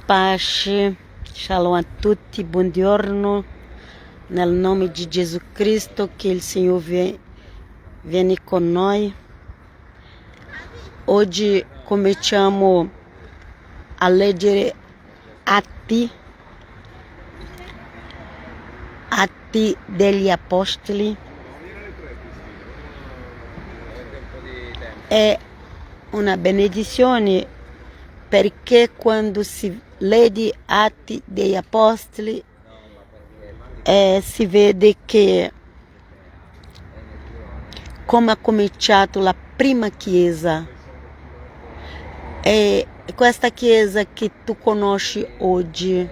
pace, shalom a tutti, buongiorno, nel nome di Gesù Cristo, che il Signore viene con noi. Oggi cominciamo a leggere Atti degli Apostoli. È una benedizione perché quando si legge Atti degli Apostoli si vede che come ha cominciato la prima chiesa, e questa chiesa che tu conosci oggi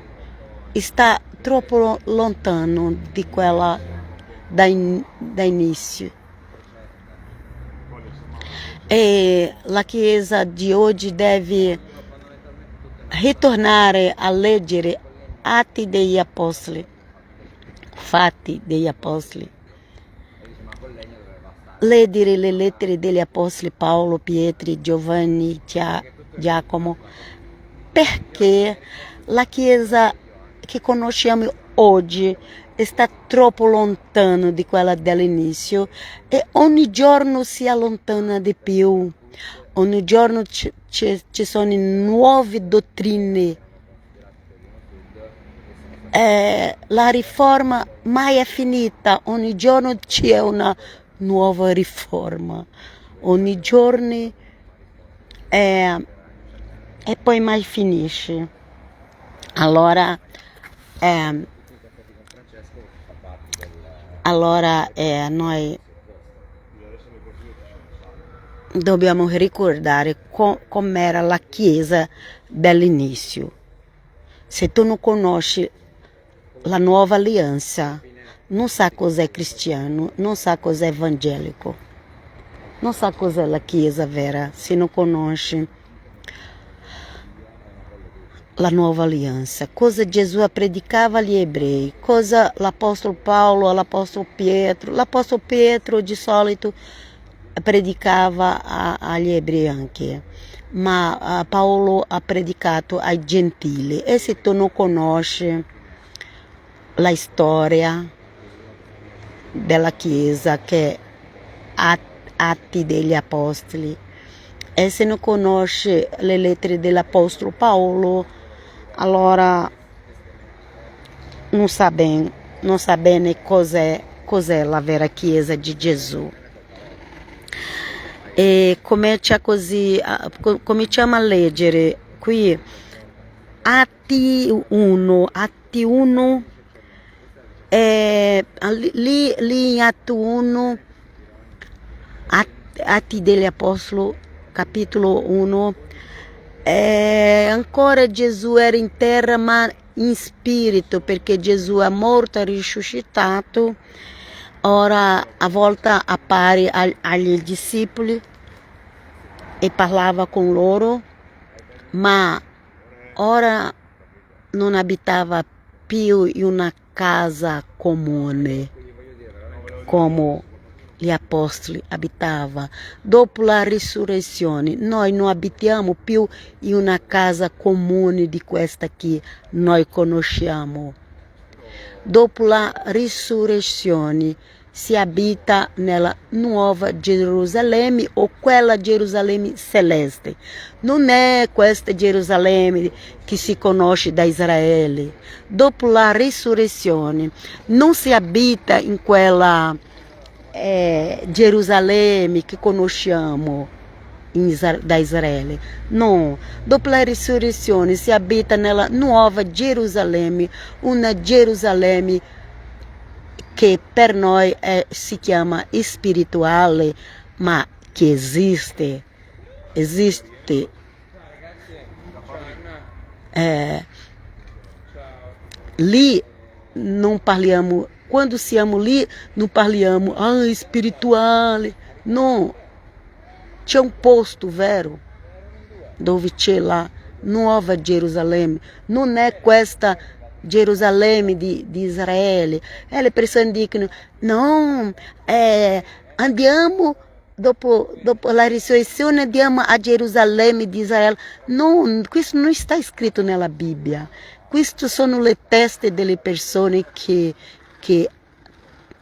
sta troppo lontano di quella da inizio. E la chiesa di oggi deve ritornare a leggere Atti degli Apostoli, Fatti degli Apostoli, leggere le lettere degli Apostoli Paolo, Pietro, Giovanni, Giacomo, perché la chiesa che conosciamo oggi sta troppo lontano di quella dell'inizio e ogni giorno si allontana di più. Ogni giorno ci sono nuove dottrine. La riforma mai è finita, ogni giorno c'è una nuova riforma, ogni giorno e poi mai finisce. Allora noi dobbiamo ricordare com'era la chiesa dell'inizio. Se tu non conosci la nuova alleanza, non sa cos'è cristiano, non sa cos'è evangelico, non sa cos'è la chiesa vera, se non conosci la nuova alleanza, cosa Gesù predicava agli ebrei, cosa l'apostolo Paolo, l'apostolo Pietro di solito predicava agli ebrei anche, ma Paolo ha predicato ai gentili. E se tu non conosci la storia della chiesa che è Atti degli Apostoli, e se non conosci le lettere dell'apostolo Paolo, allora non sa bene cos'è la vera chiesa di Gesù. E cominciamo a leggere qui Atti 1, lì in Atti 1, Atti degli Apostoli, capitolo 1, ancora Gesù era in terra ma in spirito, perché Gesù è morto e risuscitato. Ora a volte appare agli discepoli e parlava con loro, ma ora non abitava più in una casa comune come gli apostoli abitavano. Dopo la risurrezione noi non abitiamo più in una casa comune di questa che noi conosciamo. Dopo la risurrezione si abita nella nuova Gerusalemme, o quella Gerusalemme celeste. Non è questa Gerusalemme che si conosce da Israele. Dopo la risurrezione non si abita in quella Gerusalemme che conosciamo da Israele. No, dopo la risurrezione si abita nella nuova Gerusalemme, una Gerusalemme che per noi si chiama spirituale, ma che esiste. Lì non parliamo, quando siamo lì non parliamo spirituale, no. C'è un posto vero dove c'è la nuova Gerusalemme, non è questa Gerusalemme di Israele. E le persone dicono: no, andiamo dopo la risurrezione andiamo a Gerusalemme di Israele. No, questo non sta scritto nella Bibbia. Queste sono le teste delle persone che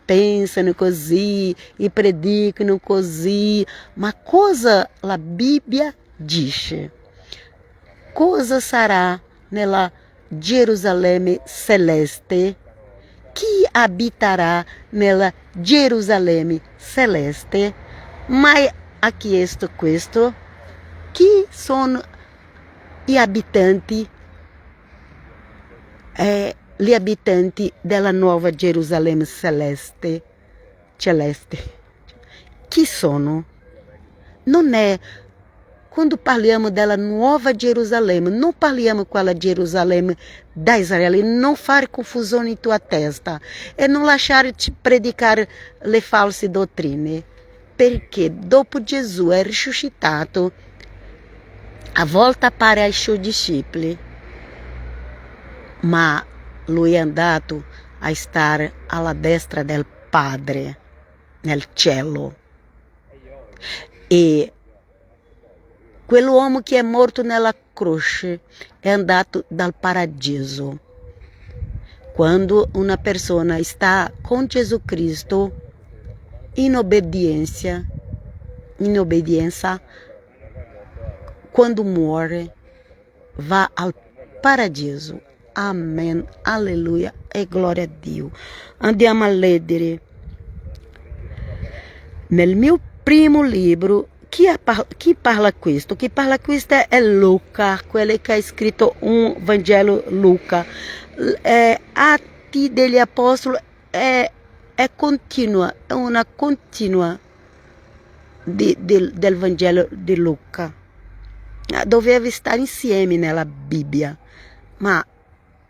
pensano così e predicano così. Ma cosa la Bibbia dice? Cosa sarà nella Gerusalemme celeste? Chi abiterà nella Gerusalemme celeste? Mai ha chiesto questo? Chi sono gli abitanti? Gli abitanti della nuova Gerusalemme celeste. Chi sono? Non è, quando parliamo della nuova Gerusalemme, non parliamo quella Gerusalemme da Israele, non fare confusone in tua testa e non lasciarti predicare le false dottrine, perché dopo Gesù è risuscitato, a volte appare ai suoi discepoli, ma lui è andato a stare alla destra del Padre nel cielo. E quell'uomo che è morto nella croce è andato dal paradiso. Quando una persona sta con Gesù Cristo in obbedienza, quando muore, va al paradiso. Amen, alleluia e gloria a Dio. Andiamo a leggere. Nel mio primo libro, chi parla questo? Chi parla questo è Luca, quello che ha scritto un Vangelo Luca. Atti degli Apostoli è continua, è una continua del Vangelo di Luca. Doveva stare insieme nella Bibbia, ma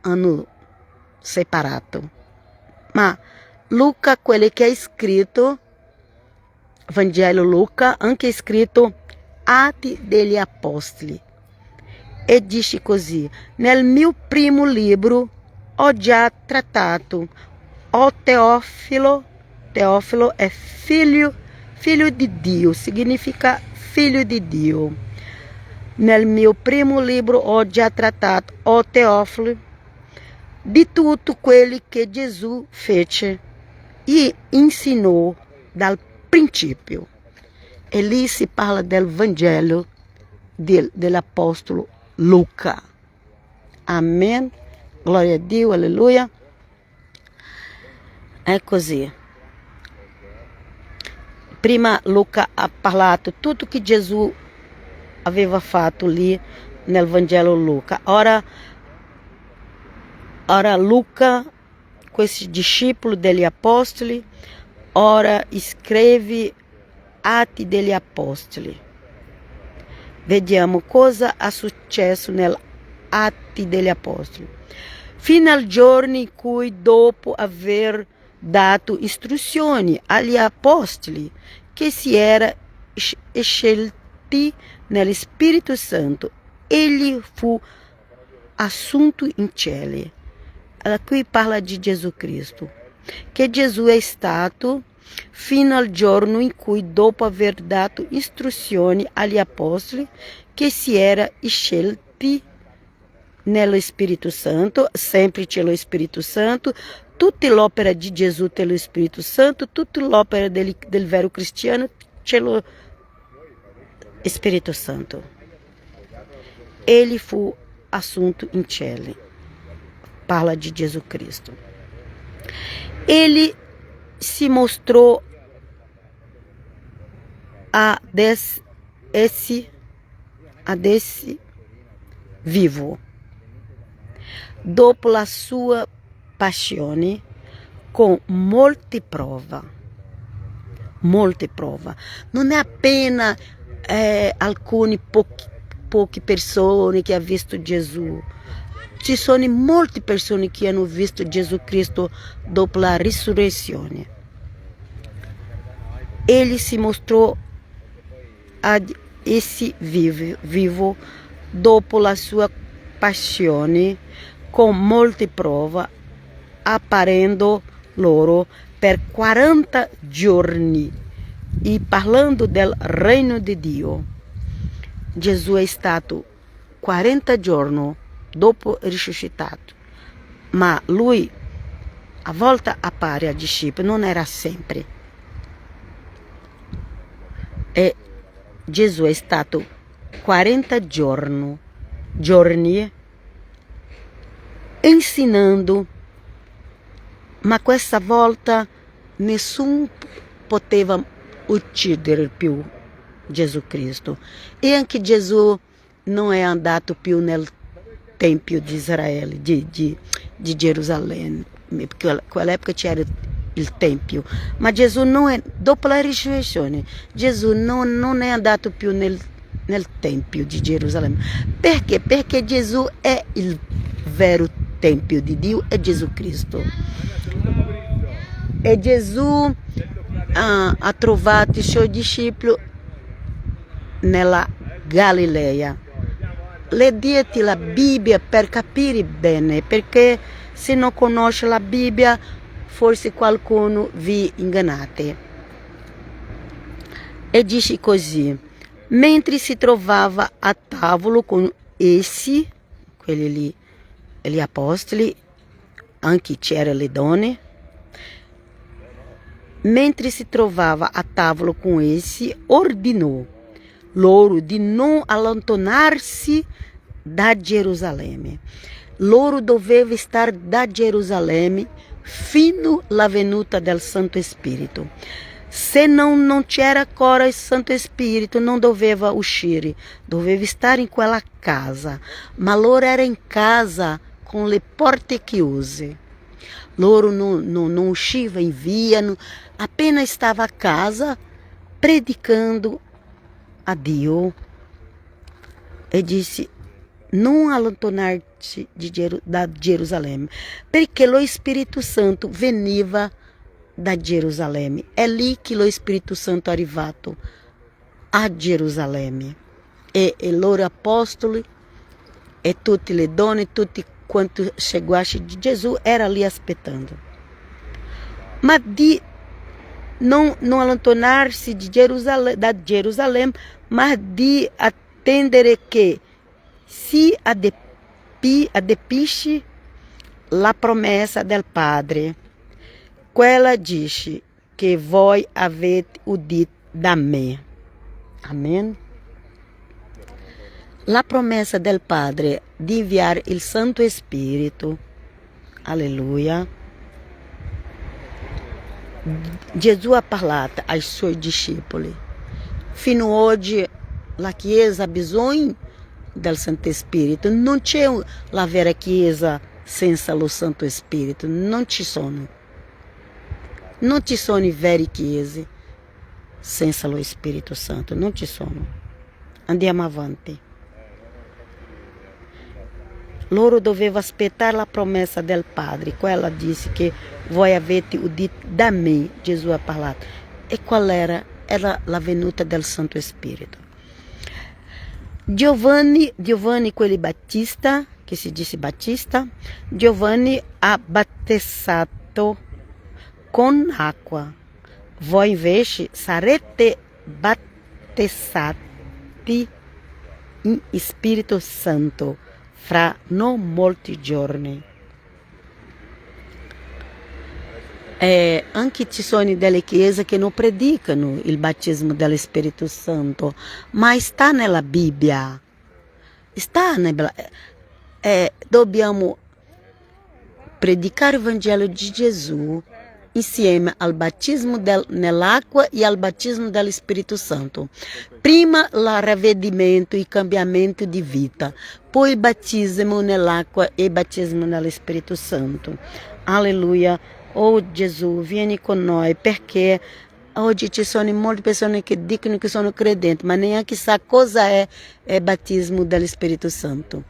hanno separato. Ma Luca, quello che ha scritto Vangelo Luca, anche scritto Atti degli Apostoli, e dice così: nel mio primo libro ho già trattato, Teofilo è figlio di Dio, significa figlio di Dio. Nel mio primo libro ho già trattato, Teofilo, di tutto quello che Gesù fece e insinuò dal princípio. E lì si parla del Vangelo dell'Apostolo Luca. Amen. Gloria a Dio, alleluia. È così. Prima Luca ha parlato tutto che Gesù aveva fatto lì nel Vangelo Luca. Ora Luca, questi discepoli degli Apostoli, ora scrive Atti degli Apostoli. Vediamo cosa è successo negli Atti degli Apostoli. Fino al giorno in cui, dopo aver dato istruzioni agli Apostoli che si era scelti nello Spirito Santo, egli fu assunto in cielo. Qui parla di Gesù Cristo, che Gesù è stato fino al giorno in cui, dopo aver dato istruzioni agli Apostoli che si era scelti nello Spirito Santo, sempre c'è lo Spirito Santo, tutta l'opera di Gesù c'è lo Spirito Santo, tutta l'opera del vero cristiano c'è lo Spirito Santo. Ele fu assunto in cielo. Parla di Gesù Cristo. Ele se mostrou a esse vivo, dopo la sua passione, con molte prove. Non è appena alcune poche persone che hanno visto Gesù. Ci sono molte persone che hanno visto Gesù Cristo dopo la risurrezione. Ele se mostrou a esse vivo dopo la sua passione con molte prove, apparendo loro per 40 giorni e parlando del reino di Dio. Gesù è stato 40 giorni dopo risuscitato, ma lui a volte appare ai discepoli, non era sempre. E Gesù è stato 40 giorni ensinando, ma questa volta nessuno poteva uccidere più Gesù Cristo. E anche Gesù non è andato più nel Tempio di Israele, di Gerusalemme, perché quell'epoca c'era il Tempio, ma Gesù non è, dopo la risurrezione, Gesù non è andato più nel Tempio di Gerusalemme. Perché? Perché Gesù è il vero Tempio di Dio, è Gesù Cristo. E Gesù ha trovato i suoi discepoli nella Galilea. Leggete la Bibbia per capire bene, perché se non conosce la Bibbia forse qualcuno vi ingannate. E dice così: mentre si trovava a tavolo con essi, quelli lì, gli apostoli, anche c'erano le donne, mentre si trovava a tavolo com essi, ordenou loro di non allontanarsi da Gerusalemme. Loro doveva stare da Gerusalemme fino alla venuta del Santo Spirito. Se non c'era ancora il Santo Spirito, non doveva uscire, doveva stare in quella casa. Ma loro era in casa con le porte chiuse. Loro non uscivano in via, appena stava a casa predicando a Dio. E disse: non allontanarsi da Gerusalemme, perché lo Spirito Santo veniva da Gerusalemme. È lì che lo Spirito Santo è arrivato, a Gerusalemme. E loro apostoli e tutte le donne, tutti quanti seguaci di Gesù era lì aspettando. Ma di non allontanarsi da Gerusalemme, ma di attendere che si adempisse la promessa del Padre. Quella dice che voi avete udito da me. Amen. La promessa del Padre di inviare il Santo Spirito. Alleluia. Gesù ha parlato ai suoi discepoli. Fino oggi la Chiesa ha bisogno del Santo Spirito. Non c'è la vera Chiesa senza lo Santo Spirito. Non ci sono. Non ci sono vere chiese senza lo Spirito Santo. Non ci sono. Andiamo avanti. Loro dovevano aspettare la promessa del Padre. Quella disse che voi avete udito da me, Gesù ha parlato. E qual era? Era la venuta del Santo Spirito. Giovanni quello Battista, che si dice Battista, Giovanni ha battezzato con acqua. Voi invece sarete battezzati in Spirito Santo fra non molti giorni. E anche ci sono delle chiese che non predicano il battesimo dello Spirito Santo, ma sta nella Bibbia. Dobbiamo predicare il Vangelo di Gesù insieme al battesimo nell'acqua e al battesimo dello Spirito Santo. Prima il ravvedimento e cambiamento di vita, poi il battesimo nell'acqua e il battesimo nello Spirito Santo. Alleluia. Oh Gesù, vieni con noi, perché oggi ci sono molte persone che dicono che sono credenti, ma neanche sa cosa è il battesimo dello Spirito Santo.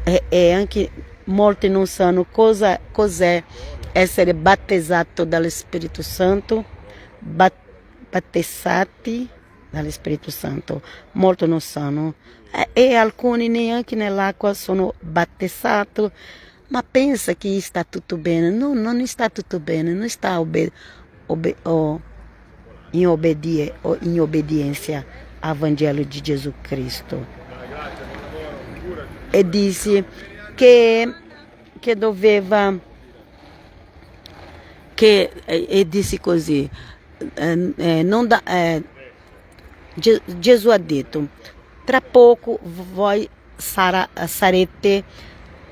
E anche molti non sanno cos'è essere battezzato dallo Spirito Santo, battezzati dallo Spirito Santo. Molti non sanno. E alcuni neanche nell'acqua sono battezzati. Ma pensa che sta tutto bene. No, non sta tutto bene, non sta em obediência ao Evangelho de Jesus Cristo. E disse che doveva, e disse così, Gesù ha detto, tra poco voi sarete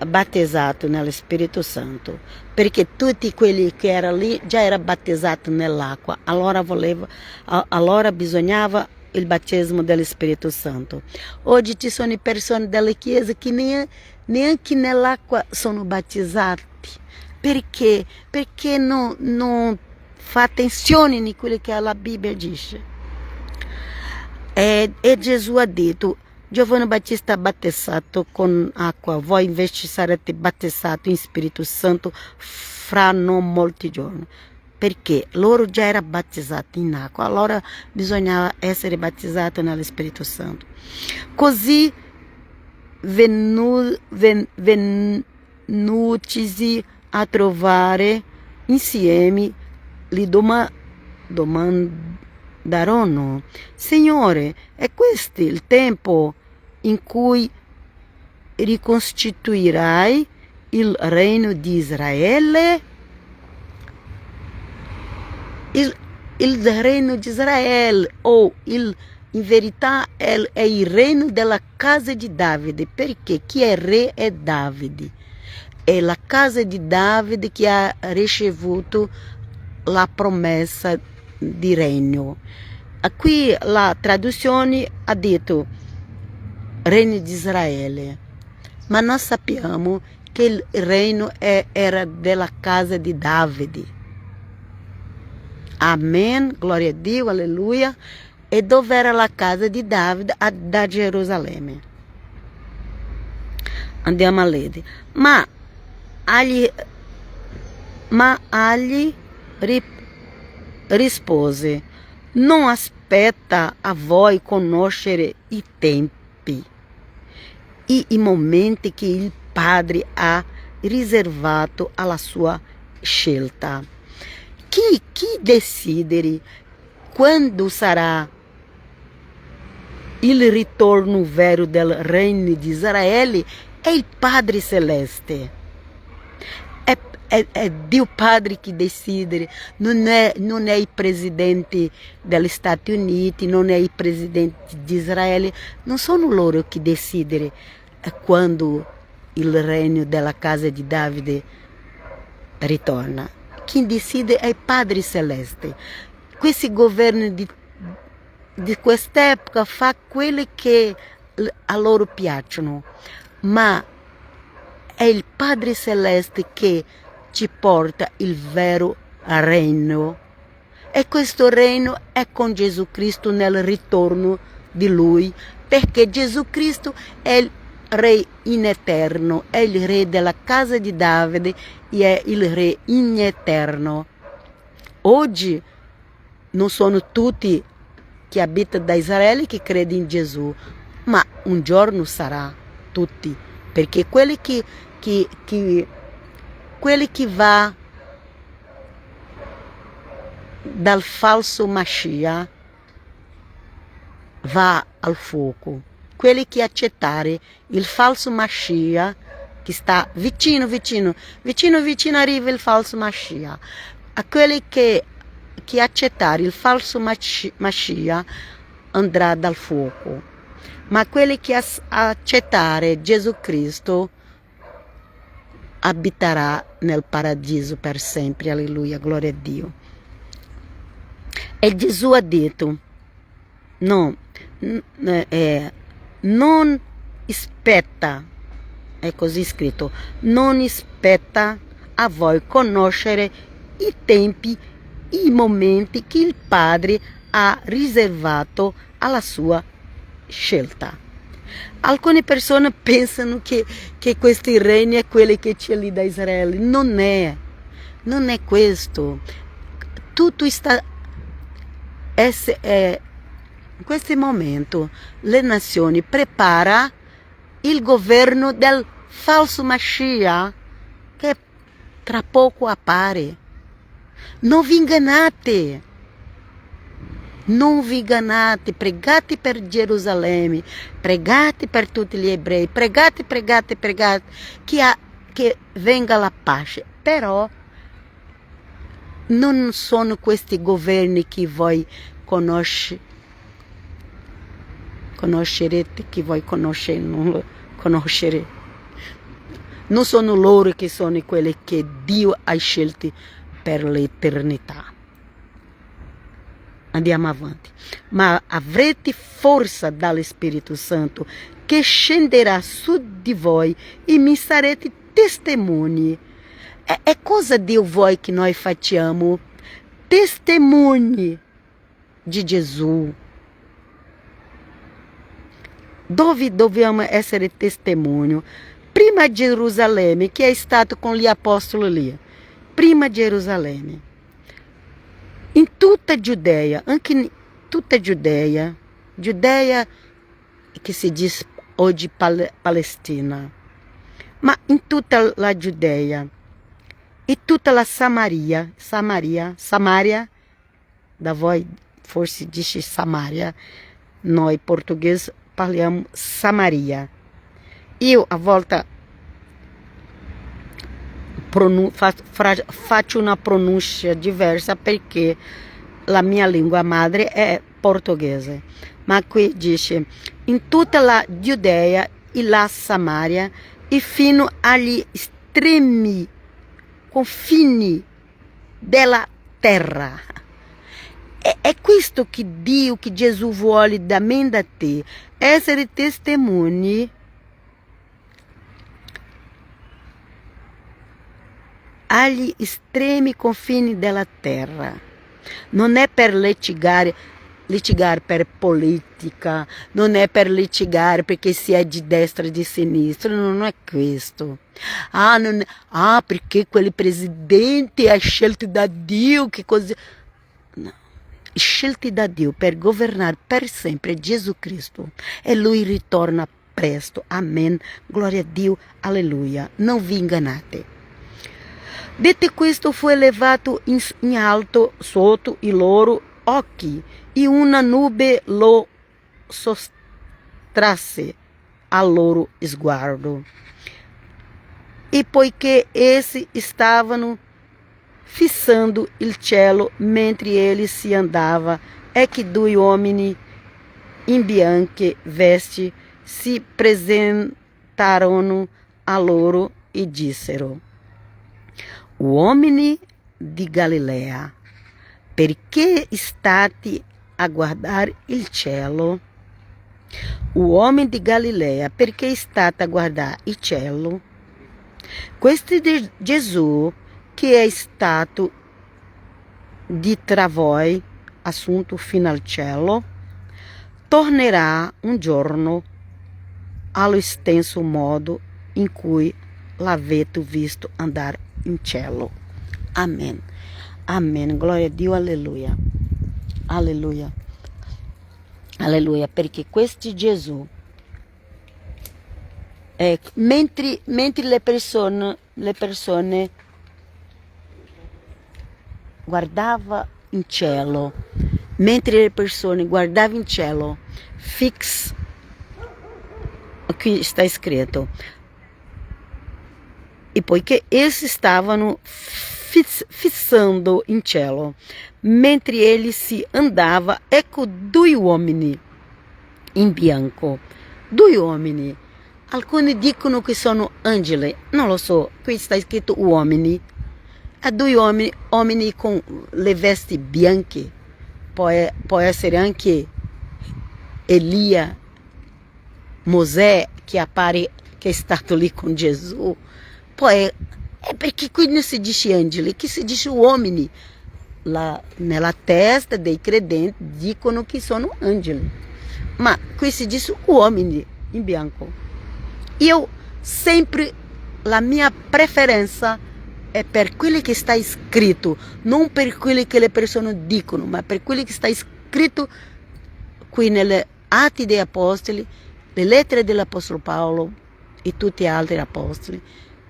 battezzati nello Spirito Santo, perché tutti quelli che erano lì già erano battezzati nell'acqua, allora bisognava il battesimo dello Spirito Santo. Oggi ci sono persone delle chiese che neanche nell'acqua sono battezzati. Perché? Perché non fa attenzione a quello che la Bibbia dice. E Gesù ha detto, Giovanni Battista ha battezzato con acqua, voi invece sarete battezzati in Spirito Santo fra non molti giorni. Perché loro già erano battezzati in acqua, allora bisognava essere battezzati nello Spirito Santo. Così venutisi a trovare insieme gli domandarono, Signore, è questo il tempo in cui ricostituirai il regno di Israele? Il regno di Israele, in verità è il regno della casa di Davide, perché chi è re è Davide. È la casa di Davide che ha ricevuto la promessa di regno. Qui la traduzione ha detto regno di Israele, ma noi sappiamo che il regno era della casa di Davide. Amen, gloria a Dio, alleluia. E dove era la casa di Davide? Da Gerusalemme. Andiamo a leggere. Ma agli rispose, non aspetta a voi conoscere i tempi e i momenti che il Padre ha riservato alla sua scelta. Chi decide quando sarà il ritorno vero del regno di Israele è il Padre Celeste. È Dio Padre che decide, non è il presidente degli Stati Uniti, non è il presidente di Israele, non sono loro che decidono quando il regno della casa di Davide ritorna. Chi decide è il Padre Celeste. Questi governi di quest'epoca fa quelli che a loro piacciono, ma è il Padre Celeste che ci porta il vero regno. E questo regno è con Gesù Cristo nel ritorno di Lui, perché Gesù Cristo è il Re in eterno, è il Re della casa di Davide e è il Re in eterno. Oggi non sono tutti che abitano da Israele che credono in Gesù, ma un giorno sarà tutti, perché quelli che va dal falso Mashiach va al fuoco. Quelli che accettare il falso Mashiach, che sta vicino arriva il falso Mashiach. A quelli che accettare il falso Mashiach andrà dal fuoco. Ma quelli che accettare Gesù Cristo abiterà nel paradiso per sempre. Alleluia, gloria a Dio. E Gesù ha detto, non spetta, è così scritto, non spetta a voi conoscere i tempi, i momenti che il Padre ha riservato alla sua scelta. Alcune persone pensano che questi regni è quelli che c'è lì da Israele. Non è questo. Tutto sta in questo momento le nazioni prepara il governo del falso Mashiach che tra poco appare. Non vi ingannate. Non vi ingannate, pregate per Gerusalemme, pregate per tutti gli ebrei, pregate, che venga la pace. Però non sono questi governi che voi conoscerete, che voi conoscerete. Non sono loro che sono quelli che Dio ha scelti per l'eternità. Andiamo avanti. Ma avrete forza dallo Spirito Santo che scenderà su di voi e mi sarete testemunhi. È cosa Dio vuole che noi facciamo? Testemunhi di Gesù. Dove dobbiamo essere testemunho? Prima Gerusalemme, che è stato con gli apostoli lì. Prima Gerusalemme. In tutta Giudea, anche in tutta Giudea che si dice oggi Palestina, ma in tutta la Giudea e tutta la Samaria, da voi forse dice Samaria, noi portoghesi parliamo Samaria. Io a volte faccio una pronuncia diversa perché la mia lingua madre è portoghese, ma qui dice in tutta la Giudea e la Samaria e fino agli estremi confini della terra. È questo che Dio, che Gesù vuole da me e da te, essere testimoni agli estremi confini della terra. Non è per litigare per politica, non è per litigare perché si è di destra e di sinistra, non è questo. Perché quel presidente è scelto da Dio, che così. No. Scelti da Dio per governare per sempre Gesù Cristo e Lui ritorna presto. Amen. Glória a Dio. Alleluia. Non vi ingannate. Detto questo, fu elevato in alto sotto i loro occhi e una nube lo sottrasse al loro sguardo. E poiché essi stavano fissando il cielo mentre ele si andava, é que due uomini in bianche vesti si presentarono a loro e dissero: uomini di Galilea, perché state a guardare il cielo? Uomini di Galilea, perché state a guardare il cielo? Questo è Gesù che è stato di tra voi assunto fino al cielo, tornerà un giorno allo stesso modo in cui l'avete visto andare in cielo. Amen. Amen. Glória a Dio. Alleluia. Alleluia. Alleluia. Perché questo Gesù, mentre le persone guardava in cielo, mentre le persone guardavano in cielo, qui sta scritto, e poiché essi stavano fissando in cielo, mentre ele si andava, ecco due uomini in bianco, due uomini, alcuni dicono che sono angeli, non lo so, qui sta scritto uomini. A due uomini con le vesti bianche, può essere anche Elia, Mosè che è stato lì con Gesù. Poi è perché qui non si dice angeli, qui si dice uomini. Nella testa dei credenti dicono che sono angeli, ma qui si dice uomini in bianco. Io sempre, la mia preferenza è per quello che sta scritto, non per quello che le persone dicono, ma per quello che sta scritto qui nelle Atti degli Apostoli, le lettere dell'Apostolo Paolo e tutti gli altri apostoli,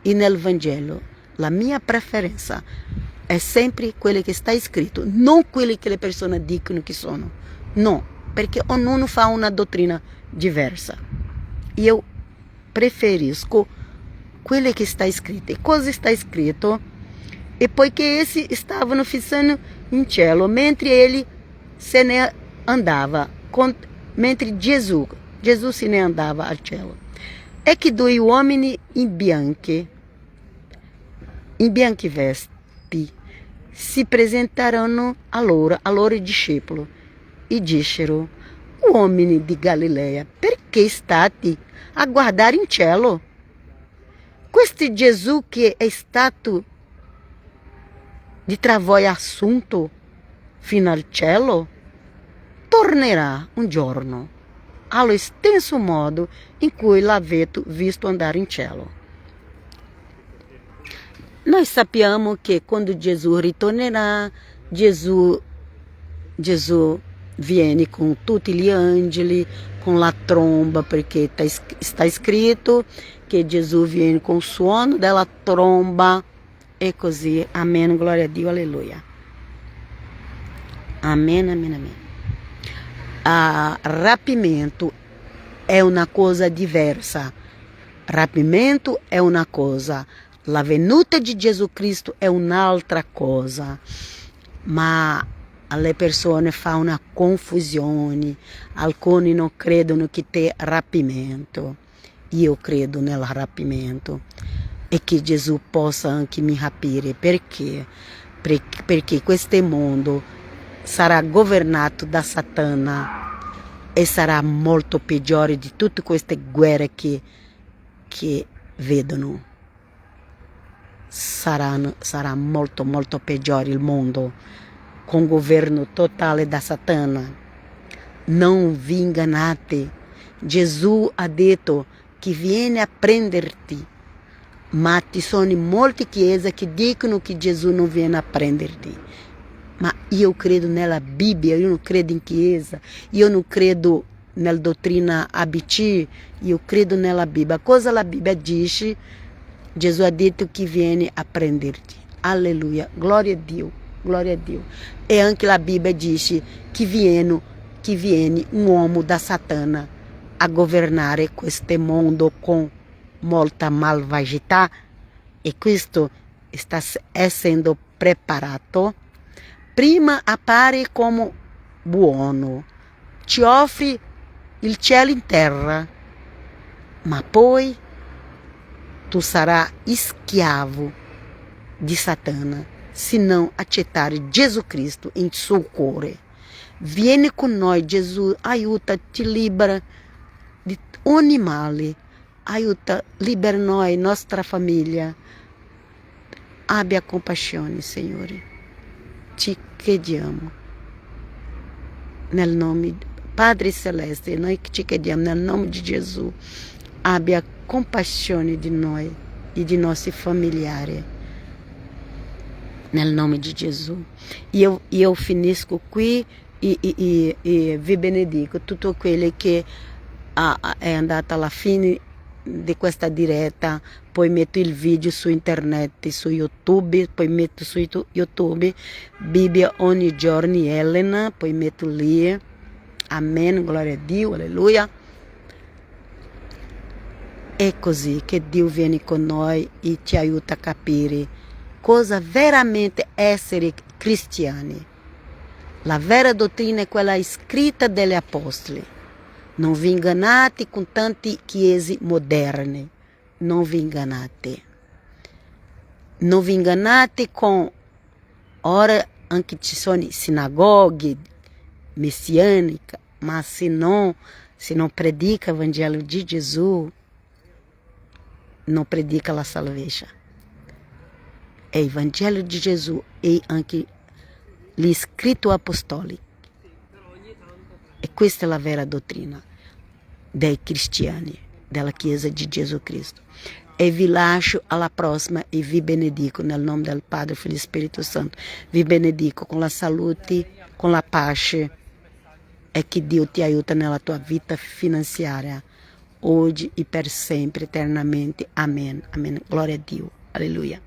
e nel Vangelo. La mia preferenza è sempre quello che sta scritto, non quello che le persone dicono che sono. No, perché ognuno fa una dottrina diversa. Io preferisco quello che sta scritto. E cosa sta scritto? E poiché essi stavano fissando in cielo, mentre ele se ne andava, mentre Gesù se ne andava al cielo. E che due uomini in bianchi vesti, si presentarono a loro discepoli e dissero: uomini di Galilea, perché state a guardare in cielo? Questo Gesù che è stato di tra voi assunto fino al cielo, tornerà un giorno allo stesso modo in cui l'avete visto andare in cielo. Noi sappiamo che quando Gesù ritornerà, Gesù viene con tutti gli angeli, con la tromba, perché sta scritto che Gesù viene con il suono della tromba, e così. Amen, glória a Dio, alleluia. Amen, amen, amen. Rapimento è una cosa diversa. Rapimento è una cosa. La venuta di Gesù Cristo è un'altra cosa. Ma le persone fanno una confusione. Alcuni non credono che c'è rapimento. Io credo nel rapimento. E che Gesù possa anche mi rapire. Perché? Perché questo mondo sarà governato da Satana e sarà molto peggiore di tutte queste guerre che vedono. Sarà molto peggiore il mondo, con governo totale da Satana. Non vi ingannate. Gesù ha detto che viene a prenderti, ma ci sono molte chiese che dicono che Gesù non viene a prenderti. Ma io credo nella Bibbia, io non credo in chiesa, io non credo nella dottrina ABC, io credo nella Bibbia. Cosa la Bibbia dice? Gesù ha detto che viene a prenderti. Alleluia, gloria a Dio, gloria a Dio. E anche la Bibbia dice che viene un uomo da Satana a governare questo mondo con molta malvagità, e questo sta essendo preparato. Prima appare come buono, ci offre il cielo in terra, ma poi tu sarai schiavo di Satana se non accettare Gesù Cristo in suo cuore. Vieni con noi, Gesù, aiuta, ti libera di ogni male, aiuta, libera noi, nostra famiglia. Abbia compassione, Signore. Ci chiediamo nel nome di Padre Celeste, noi ci chiediamo nel nome di Gesù, abbia compassione di noi e di nostri familiari, nel nome di Gesù. Io finisco qui e vi benedico tutto quello che è andato alla fine di questa diretta. Poi metto il video su internet, su YouTube, poi metto su YouTube Bibbia ogni giorno Elena, poi metto lì. Amen, gloria a Dio, alleluia. È così che Dio viene con noi e ci aiuta a capire cosa veramente essere cristiani. La vera dottrina è quella scritta dagli apostoli. Non vi ingannate con tante chiese moderne. Non vi ingannate. Non vi ingannate con... Ora anche ci sono sinagoghe messianiche, ma se non predica il Vangelo di Gesù, non predica la salvezza. È il Vangelo di Gesù e anche l'iscritto apostolico. E questa è la vera dottrina dei cristiani, della Chiesa di Gesù Cristo. E vi lascio alla prossima e vi benedico nel nome del Padre, Figlio e Spirito Santo. Vi benedico con la salute, con la pace, e che Dio ti aiuta nella tua vita finanziaria, oggi e per sempre, eternamente. Amen. Amen. Glória a Dio. Aleluia.